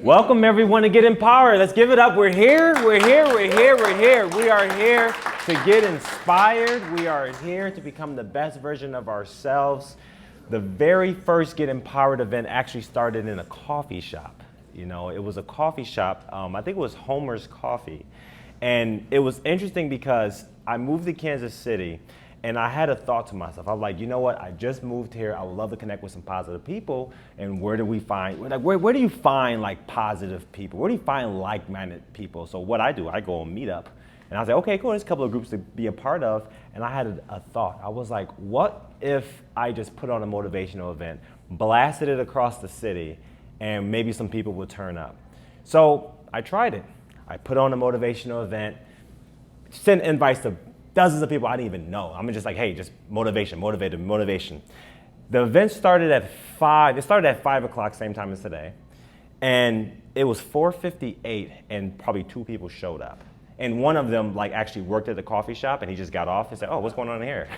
Welcome everyone to Get Empowered. Let's give it up. We're here. We are here to get inspired. We are here to become the best version of ourselves. The very first Get Empowered event actually started in a coffee shop. You know, it was a coffee shop. I think it was Homer's Coffee. And it was interesting because I moved to Kansas City and I had a thought to myself. I was like, you know what? I just moved here. I would love to connect with some positive people. And where do we find, where do you find like positive people? Where do you find like-minded people? So what I do, I go on Meetup. And I was like, okay, cool. There's a couple of groups to be a part of. And I had a thought. I was like, what if I just put on a motivational event, blasted it across the city, and maybe some people would turn up? So I tried it. I put on a motivational event, sent invites to dozens of people I didn't even know. I'm just like, hey, just motivation. The event started at 5. It started at 5 o'clock, same time as today. And it was 4:58 and probably 2 people showed up. And one of them like actually worked at the coffee shop and he just got off and said, oh, what's going on here?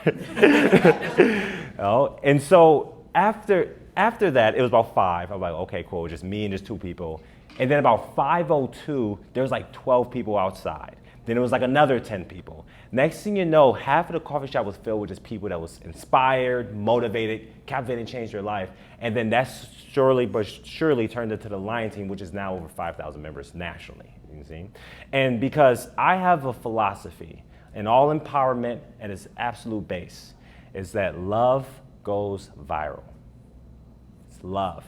And so after that, it was about 5. I was like, okay, cool, just me and just 2 people. And then about 5:02, there was like 12 people outside. Then it was like another 10 people. Next thing you know, half of the coffee shop was filled with just people that was inspired, motivated, captivated, and changed their life. And then that surely turned into the Lion Team, which is now over 5,000 members nationally. You see? And because I have a philosophy, and all empowerment at its absolute base is that love goes viral. It's love.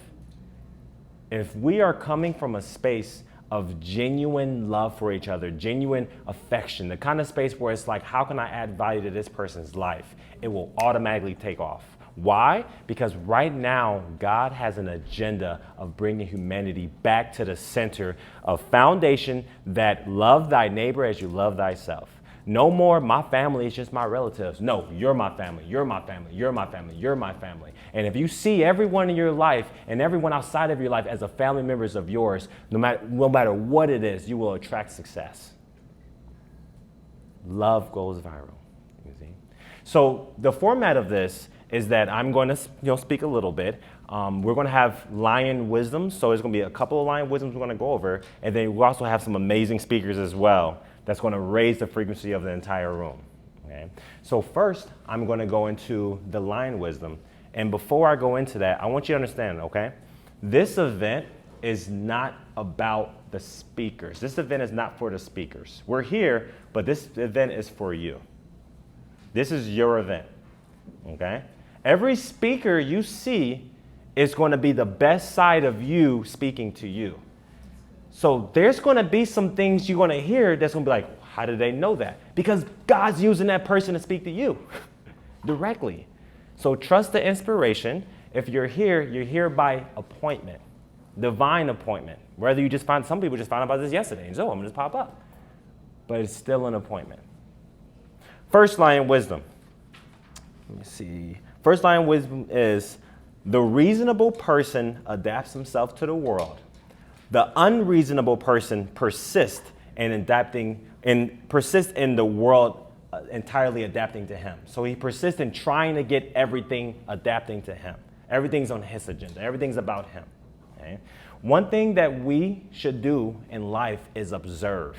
If we are coming from a space of genuine love for each other, genuine affection, the kind of space where it's like, how can I add value to this person's life? It will automatically take off. Why? Because right now, God has an agenda of bringing humanity back to the center of foundation that love thy neighbor as you love thyself. No more, my family is just my relatives. No, you're my family, you're my family, you're my family, you're my family. And if you see everyone in your life and everyone outside of your life as a family members of yours, no matter what it is, you will attract success. Love goes viral. You see? So the format of this is that I'm going to speak a little bit. We're going to have lion wisdom. So there's going to be a couple of lion wisdoms we're going to go over. And then we'll also have some amazing speakers as well that's going to raise the frequency of the entire room. Okay? So first, I'm going to go into the lion wisdom. And before I go into that, I want you to understand, okay? This event is not about the speakers. This event is not for the speakers. We're here, but this event is for you. This is your event, okay? Every speaker you see is going to be the best side of you speaking to you. So there's going to be some things you're going to hear that's going to be like, how did they know that? Because God's using that person to speak to you directly. So trust the inspiration. If you're here by appointment, divine appointment. Whether you just some people just found out about this yesterday and so I'm going to just pop up. But it's still an appointment. First lion wisdom. Let me see. First lion wisdom is the reasonable person adapts himself to the world. The unreasonable person persists in the world entirely adapting to him. So he persists in trying to get everything adapting to him. Everything's on his agenda. Everything's about him. Okay? One thing that we should do in life is observe.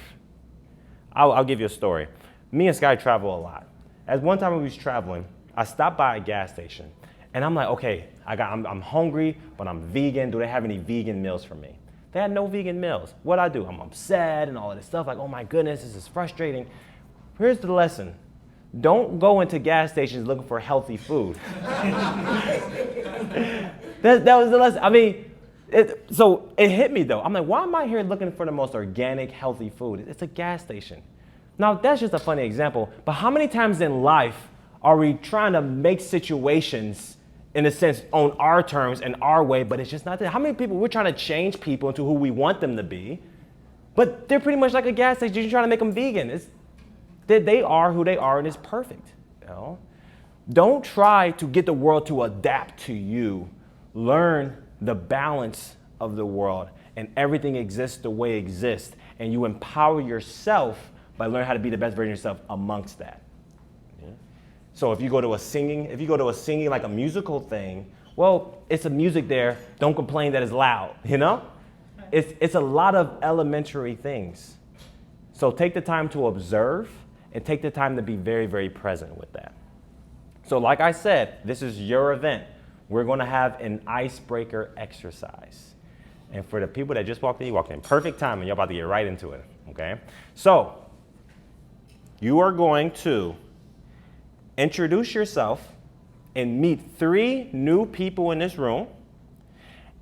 I'll give you a story. Me and Sky travel a lot. As one time when we was traveling, I stopped by a gas station. And I'm like, okay, I'm hungry, but I'm vegan. Do they have any vegan meals for me? They had no vegan meals. What I do? I'm upset and all of this stuff. Like, oh my goodness, this is frustrating. Here's the lesson. Don't go into gas stations looking for healthy food. that was the lesson. I mean, so it hit me though. I'm like, why am I here looking for the most organic, healthy food? It's a gas station. Now, that's just a funny example. But how many times in life are we trying to make situations in a sense, on our terms and our way, but it's just not that. How many people, we're trying to change people into who we want them to be, but they're pretty much like a gas station. You're trying to make them vegan. They are who they are, and it's perfect. You know? Don't try to get the world to adapt to you. Learn the balance of the world, and everything exists the way it exists, and you empower yourself by learning how to be the best version of yourself amongst that. So if you go to a singing like a musical thing, well, it's a music there. Don't complain that it's loud, you know? it's a lot of elementary things. So take the time to observe and take the time to be very, very present with that. So like I said, this is your event. We're going to have an icebreaker exercise. And for the people that just walked in, you walked in perfect time and you're about to get right into it, okay? So you are going to introduce yourself and meet 3 new people in this room.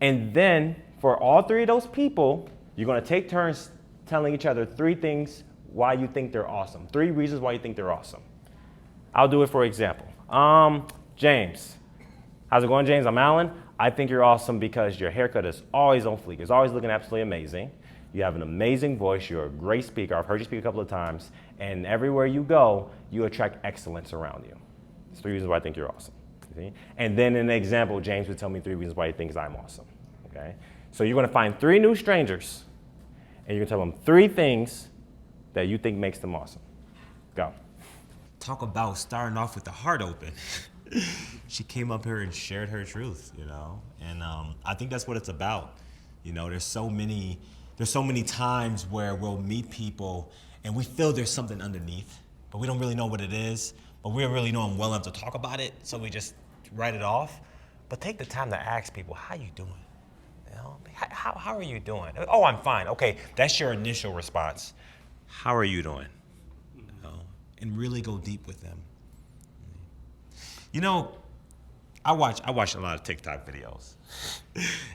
And then for all 3 of those people, you're going to take turns telling each other 3 things why you think they're awesome. 3 reasons why you think they're awesome. I'll do it for example. James. How's it going, James? I'm Alan. I think you're awesome because your haircut is always on fleek. It's always looking absolutely amazing. You have an amazing voice. You're a great speaker. I've heard you speak a couple of times. And everywhere you go, you attract excellence around you. That's 3 reasons why I think you're awesome. See? And then in the example, James would tell me 3 reasons why he thinks I'm awesome. Okay? So you're going to find 3 new strangers, and you're going to tell them 3 things that you think makes them awesome. Go. Talk about starting off with the heart open. She came up here and shared her truth, you know, and I think that's what it's about. You know, there's so many times where we'll meet people and we feel there's something underneath, but we don't really know what it is, but we don't really know them well enough to talk about it, so we just write it off. But take the time to ask people, how you doing? You know, how are you doing? Oh, I'm fine. Okay, that's your initial response. How are you doing? You know, and really go deep with them. You know, I watch a lot of TikTok videos,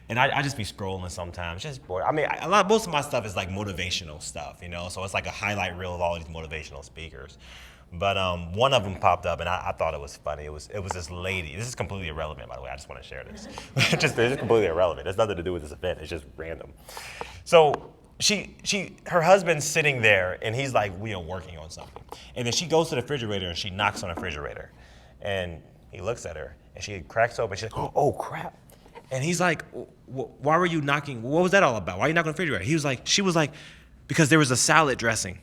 and I just be scrolling sometimes, just bored. I mean, most of my stuff is like motivational stuff, you know. So it's like a highlight reel of all these motivational speakers. But one of them popped up, and I thought it was funny. It was this lady. This is completely irrelevant, by the way. I just want to share this. It's just completely irrelevant. It's nothing to do with this event. It's just random. So her husband's sitting there, and he's like, we are working on something. And then she goes to the refrigerator, and she knocks on the refrigerator. And he looks at her, and she cracks open. She's like, oh, crap. And he's like, why were you knocking? What was that all about? Why are you knocking on the refrigerator? She was like, because there was a salad dressing.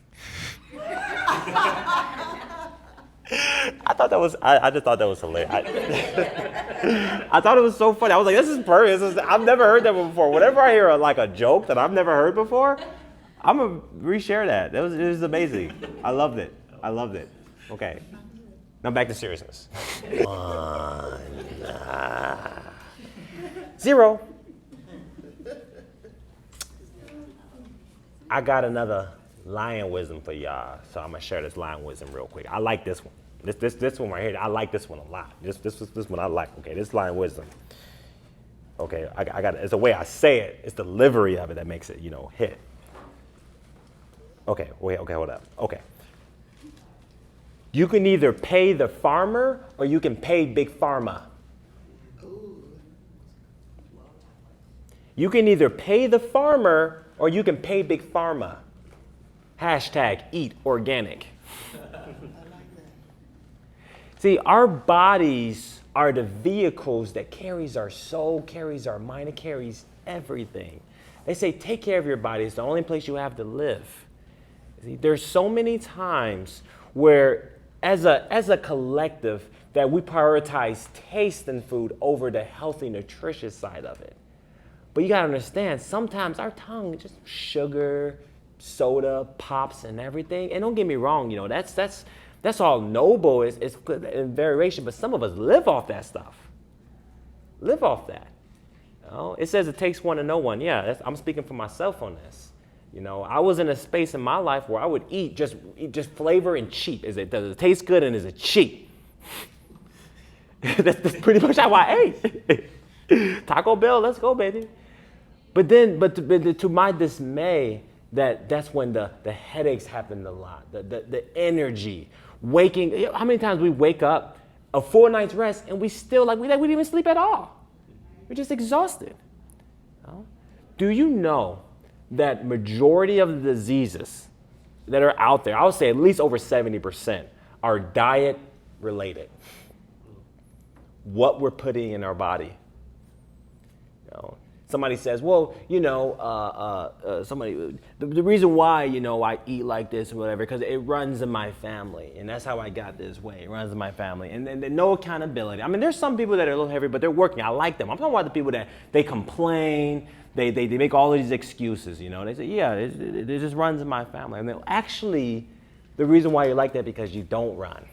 I just thought that was hilarious. I thought it was so funny. I was like, this is perfect. I've never heard that before. Whenever I hear like a joke that I've never heard before, I'm going to reshare that. It was amazing. I loved it. Okay. Now back to seriousness. 1, 0. I got another lion wisdom for y'all, so I'm gonna share this lion wisdom real quick. I like this one. This one right here. I like this one a lot. This one I like. Okay, this lion wisdom. Okay, I got it. It's the way I say it. It's the delivery of it that makes it, hit. Okay, hold up. Okay. You can either pay the farmer or you can pay Big Pharma. You can either pay the farmer or you can pay Big Pharma. # eat organic. See, our bodies are the vehicles that carries our soul, carries our mind, it carries everything. They say take care of your body. It's the only place you have to live. See, there's so many times where as a collective that we prioritize taste in food over the healthy, nutritious side of it. But you gotta understand, sometimes our tongue, just sugar, soda, pops, and everything. And don't get me wrong, that's all noble. It's good in variation, but some of us live off that stuff. Live off that. It says it takes one to know one. Yeah, I'm speaking for myself on this. I was in a space in my life where I would eat just flavor and cheap. Does it taste good and is it cheap? that's pretty much how I ate. Taco Bell, let's go, baby. But to my dismay, that's when the headaches happened a lot. The energy, waking. How many times we wake up a full night's rest and we still we didn't even sleep at all. We're just exhausted. Do you know that majority of the diseases that are out there, I would say at least over 70%, are diet related? What we're putting in our body. Somebody says, well, the reason why, I eat like this or whatever, because it runs in my family. And that's how I got this way. It runs in my family. And no accountability. I mean, there's some people that are a little heavy, but they're working. I like them. I'm talking about the people that they complain, They make all of these excuses, you know. And they say, yeah, it just runs in my family. And then actually, the reason why you're like that because you don't run.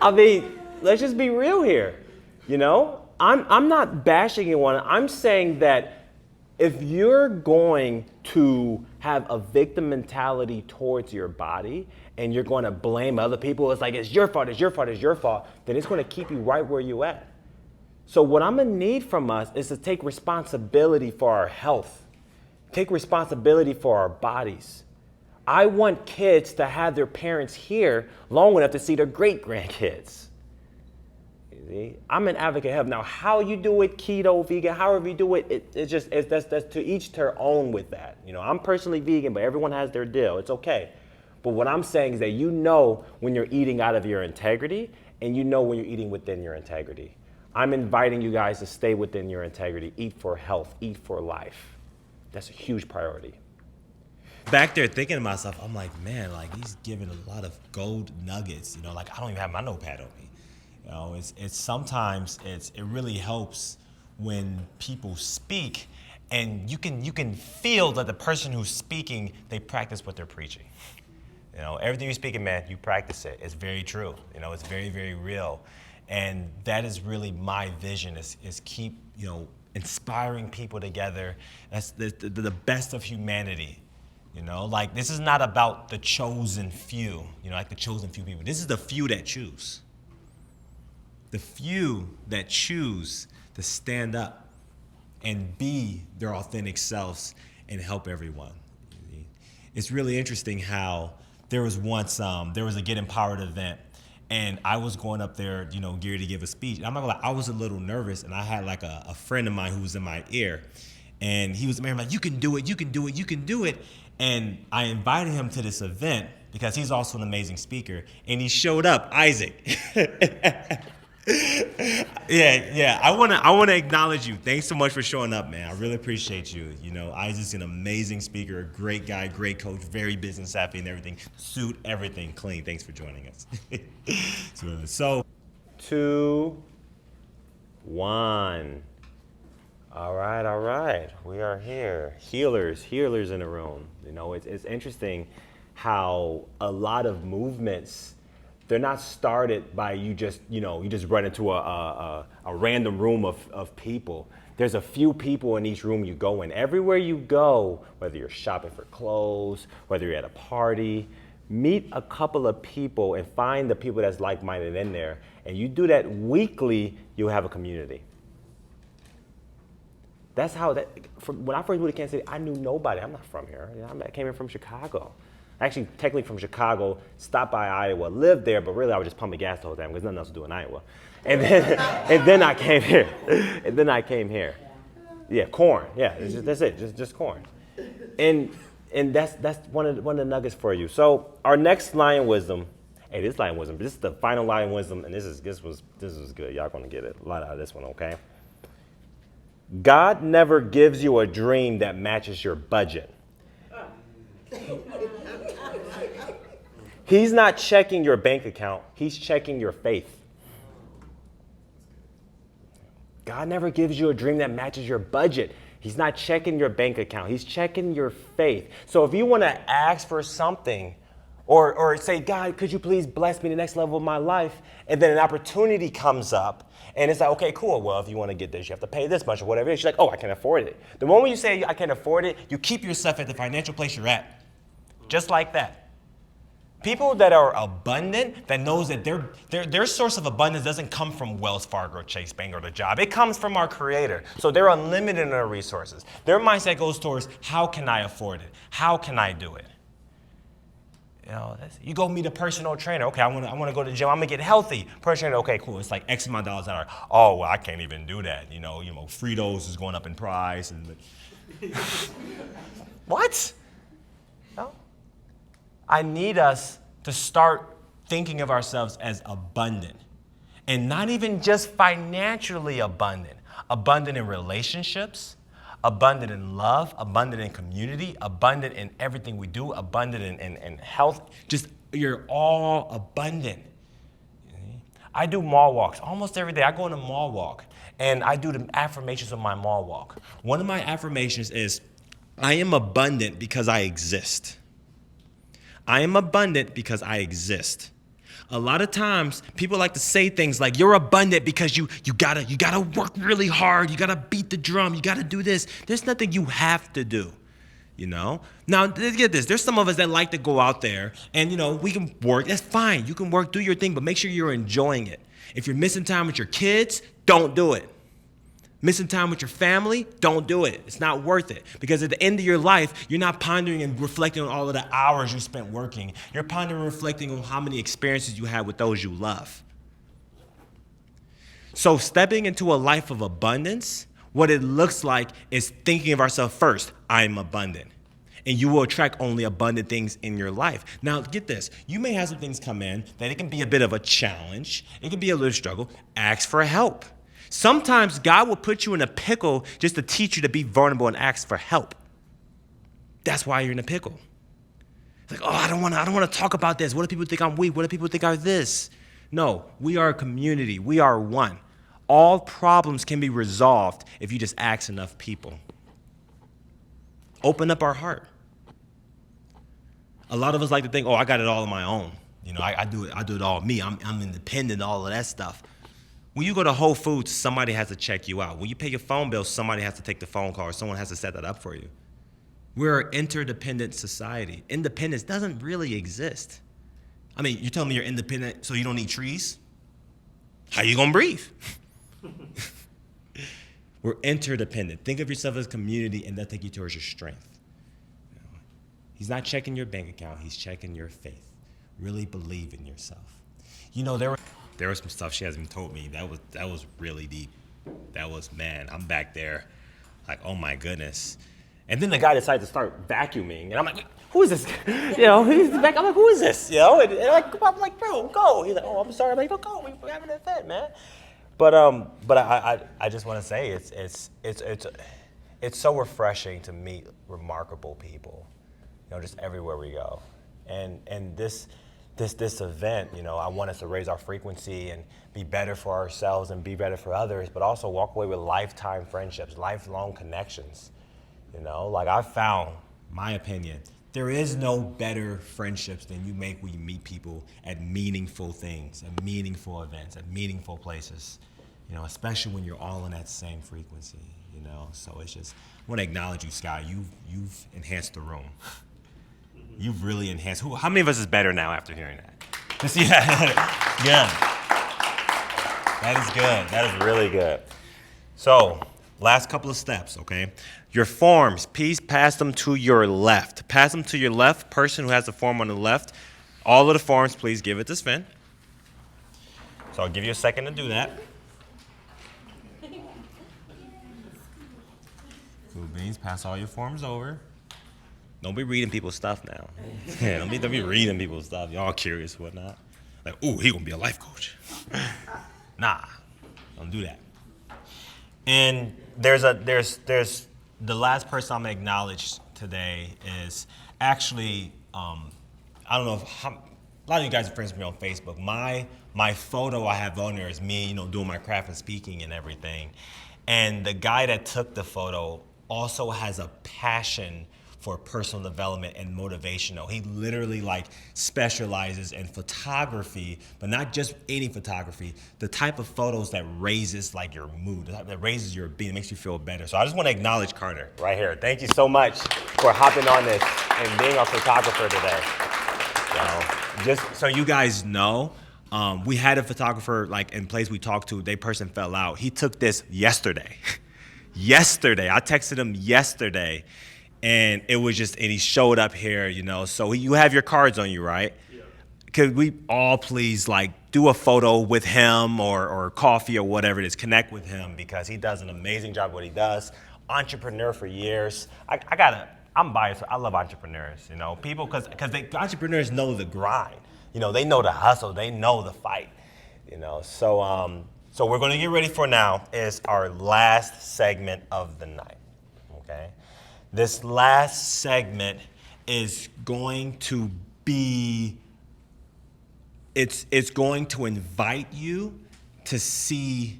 I mean, let's just be real here. You know, I'm not bashing anyone. I'm saying that if you're going to have a victim mentality towards your body and you're going to blame other people, it's like, it's your fault, it's your fault, it's your fault, then it's going to keep you right where you're at. So what I'm going to need from us is to take responsibility for our health, take responsibility for our bodies. I want kids to have their parents here long enough to see their great-grandkids. I'm an advocate of health. Now, how you do it, keto, vegan, however you do it, that's to each their own with that. You know, I'm personally vegan, but everyone has their deal. It's okay. But what I'm saying is that you know when you're eating out of your integrity, and you know when you're eating within your integrity. I'm inviting you guys to stay within your integrity. Eat for health, eat for life. That's a huge priority. Back there thinking to myself, I'm like, man, like he's giving a lot of gold nuggets. You know, like I don't even have my notepad on me. You know, it really helps when people speak, and you can feel that the person who's speaking, they practice what they're preaching. You know, everything you're speaking, man, you practice it. It's very true. You know, it's very, very real, and that is really my vision. Is keep inspiring people together. That's the best of humanity. You know, like this is not about the chosen few. You know, like the chosen few people. This is the few that choose. The few that choose to stand up and be their authentic selves and help everyone. It's really interesting how there was once there was a Get Empowered event, and I was going up there, you know, geared to give a speech. And I'm not gonna lie, I was a little nervous, and I had like a friend of mine who was in my ear, and he was like, "You can do it, you can do it, you can do it." And I invited him to this event because he's also an amazing speaker, and he showed up, Isaac. Yeah. I wanna acknowledge you. Thanks so much for showing up, man. I really appreciate you. You know, Isaac's an amazing speaker, a great guy, great coach, very business savvy and everything. Suit, everything clean. Thanks for joining us. So 2, 1. All right. We are here. Healers in the room. You know, it's interesting how a lot of movements, they're not started by you just run into a random room of people. There's a few people in each room you go in. Everywhere you go, whether you're shopping for clothes, whether you're at a party, meet a couple of people and find the people that's like-minded in there. And you do that weekly, you'll have a community. That's how when I first moved to Kansas City, I knew nobody. I'm not from here. I came in from Chicago. Actually, technically from Chicago, stopped by Iowa, lived there, but really I was just pumping gas the whole time because nothing else to do in Iowa. And then I came here. Yeah, corn. Yeah, that's it. Just corn. And that's one of the nuggets for you. So our next lion wisdom. Hey, this lion wisdom. This is the final lion wisdom, and this was good. Y'all gonna get a lot out of this one, okay? God never gives you a dream that matches your budget. He's not checking your bank account. He's checking your faith. God never gives you a dream that matches your budget. He's not checking your bank account. He's checking your faith. So if you want to ask for something or say, God, could you please bless me the next level of my life? And then an opportunity comes up. And it's like, okay, cool. Well, if you want to get this, you have to pay this much or whatever it is. You're like, oh, I can afford it. The moment you say I can't afford it, you keep yourself at the financial place you're at. Just like that. People that are abundant, that knows that their source of abundance doesn't come from Wells Fargo, Chase Bank, or the job. It comes from our Creator. So they're unlimited in their resources. Their mindset goes towards, how can I afford it? How can I do it? You know, you go meet a personal trainer. Okay, I want to go to the gym. I'm gonna get healthy. Personal trainer. Okay, cool. It's like X amount of dollars an hour. Oh, well, I can't even do that. You know, Fritos is going up in price and. What? No. I need us to start thinking of ourselves as abundant, and not even just financially abundant. Abundant in relationships. Abundant in love, abundant in community, abundant in everything we do, abundant in health. Just, you're all abundant. I do mall walks almost every day. I go on a mall walk and I do the affirmations of my mall walk. One of my affirmations is, I am abundant because I exist. I am abundant because I exist. A lot of times people like to say things like, you're abundant because you gotta work really hard, you gotta beat the drum, you gotta do this. There's nothing you have to do. Now get this, there's some of us that like to go out there and we can work. That's fine. You can work, do your thing, but make sure you're enjoying it. If you're missing time with your kids, don't do it. Missing time with your family, don't do it. It's not worth it. Because at the end of your life, you're not pondering and reflecting on all of the hours you spent working. You're pondering and reflecting on how many experiences you had with those you love. So stepping into a life of abundance, what it looks like is thinking of ourselves first. I'm abundant. And you will attract only abundant things in your life. Now, get this. You may have some things come in that it can be a bit of a challenge. It can be a little struggle. Ask for help. Sometimes God will put you in a pickle just to teach you to be vulnerable and ask for help. That's why you're in a pickle. It's like, oh, I don't want to talk about this. What do people think I'm weak? What do people think I'm this? No, we are a community. We are one. All problems can be resolved if you just ask enough people. Open up our heart. A lot of us like to think, oh, I got it all on my own. I do it all me. I'm independent, all of that stuff. When you go to Whole Foods, somebody has to check you out. When you pay your phone bill, somebody has to take the phone call, or someone has to set that up for you. We're an interdependent society. Independence doesn't really exist. I mean, you're telling me you're independent so you don't need trees? How you gonna breathe? We're interdependent. Think of yourself as a community, and that'll take you towards your strength. He's not checking your bank account. He's checking your faith. Really believe in yourself. There was some stuff she hasn't even told me. That was really deep. That was, man, I'm back there like, oh my goodness. And then the guy decided to start vacuuming. And I'm like, who is this? He's back. I'm like, who is this? I'm like, bro, go. He's like, oh, I'm sorry. I'm like, go. We're having an event, man. But I just want to say it's so refreshing to meet remarkable people, just everywhere we go. And this event, I want us to raise our frequency and be better for ourselves and be better for others, but also walk away with lifetime friendships, lifelong connections. I've found, My opinion, there is no better friendships than you make when you meet people at meaningful things, at meaningful events, at meaningful places, especially when you're all in that same frequency, So it's just, I want to acknowledge you, Scott. You've enhanced the room. You've really enhanced. How many of us is better now after hearing that? to see that. Good. That is good. That is really good. So, Last couple of steps, okay? your forms, please pass them to your left. Pass them to your left person who has the form on the left. All of the forms, please give it to Sven. So I'll give you a second to do that. Cool beans, pass all your forms over. Don't be reading people's stuff now. Don't be reading people's stuff. Y'all curious and whatnot. Like, ooh, he gonna be a life coach. Nah, don't do that. And there's the last person I'm gonna acknowledge today is actually I don't know if a lot of you guys are friends with me on Facebook. My photo I have on there is me, doing my craft and speaking and everything. And the guy that took the photo also has a passion for personal development and motivational. He literally specializes in photography, but not just any photography, the type of photos that raises your mood, that raises your being, makes you feel better. So I just want to acknowledge Carter right here. Thank you so much for hopping on this and being our photographer today. Just so you guys know, we had a photographer in place we talked to, person fell out. He took this yesterday. I texted him yesterday. And it was and he showed up here, So you have your cards on you, right? Yeah. Could we all please do a photo with him or coffee or whatever it is, connect with him because he does an amazing job what he does. Entrepreneur for years. I'm biased. I love entrepreneurs, people because entrepreneurs know the grind. They know the hustle. They know the fight, So we're going to get ready for now is our last segment of the night, okay? This last segment is going to be, it's going to invite you to see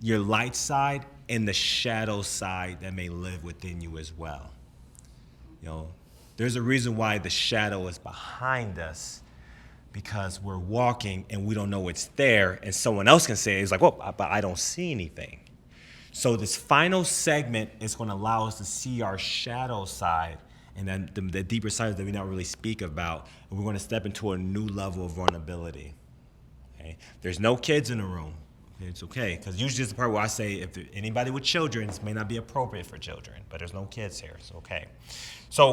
your light side and the shadow side that may live within you as well. You know, there's a reason why the shadow is behind us, because we're walking and we don't know it's there, and someone else can say, it's like, well, but I don't see anything. So this final segment is going to allow us to see our shadow side, and then the deeper sides that we don't really speak about, and we're going to step into a new level of vulnerability. Okay? There's no kids in the room. It's okay, because usually it's the part where I say, if anybody with children, this may not be appropriate for children, but there's no kids here, it's okay. So